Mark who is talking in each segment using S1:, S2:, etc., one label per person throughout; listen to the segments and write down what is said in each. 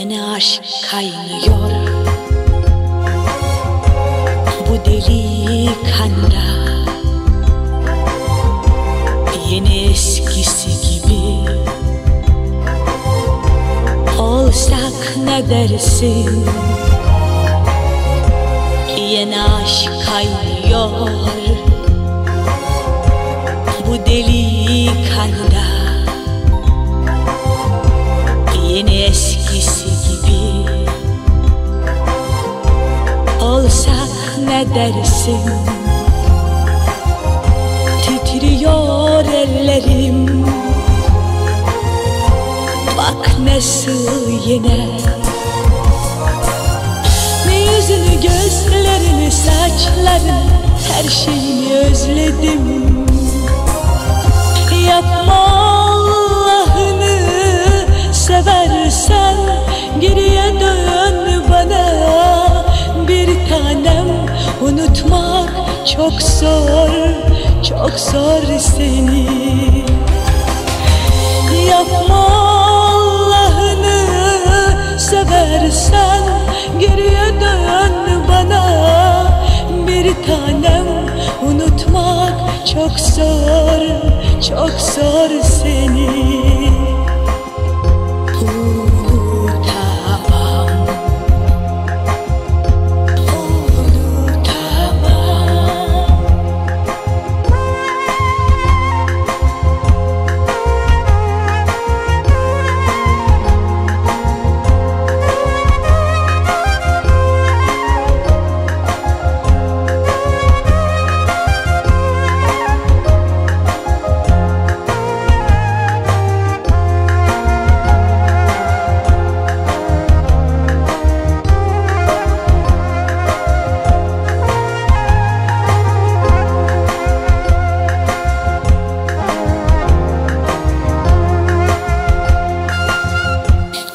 S1: Yeni aşk kaynıyor bu deli kanda, yeni eskisi gibi olsak ne dersin? Yeni aşk kaynıyor bu deli kanda, yeni eskisi gibi olsak ne dersin? Titriyor ellerim, bak nasıl yine. Yüzünü, gözlerini, saçlarını, her şeyini özledim. Yapma Allah'ını seversen, geriye dön bana. Bir tanem, unutmak çok zor, çok zor seni. Yapma Allah'ını seversen, geriye dön bana. Bir tanem, unutmak çok zor, çok zor seni.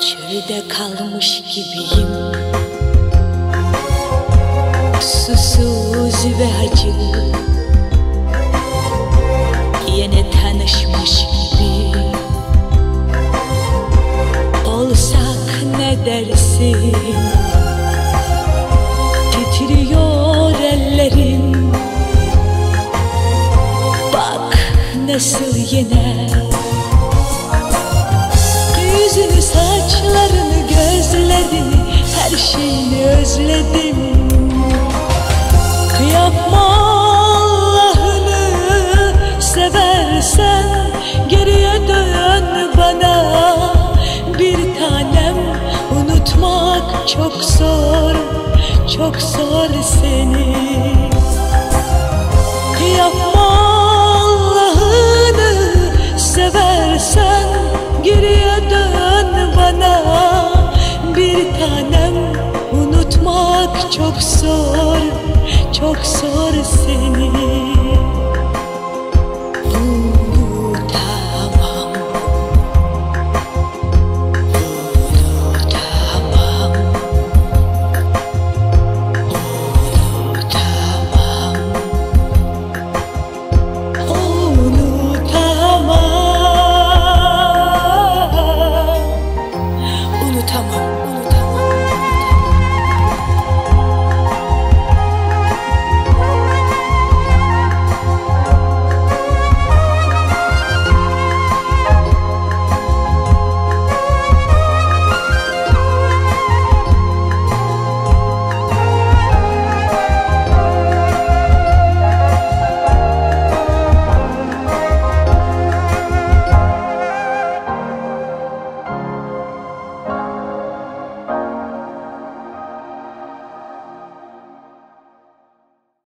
S1: Çölde kalmış gibiyim, susuz ve acı. Yine tanışmış gibi olsak ne dersin? Titriyor ellerim, bak nasıl yine. Yüzünü, saçlarını, gözlerini, her şeyini özledim. Yapma Allah'ını seversen, geriye dön bana. Bir tanem, unutmak çok zor, çok zor seni. Yapma Allah'ını seversen, geriye dön bana. Bir tanem, unutmak çok zor, çok zor seni. Unutamam, unutamam, unutamam, unutamam.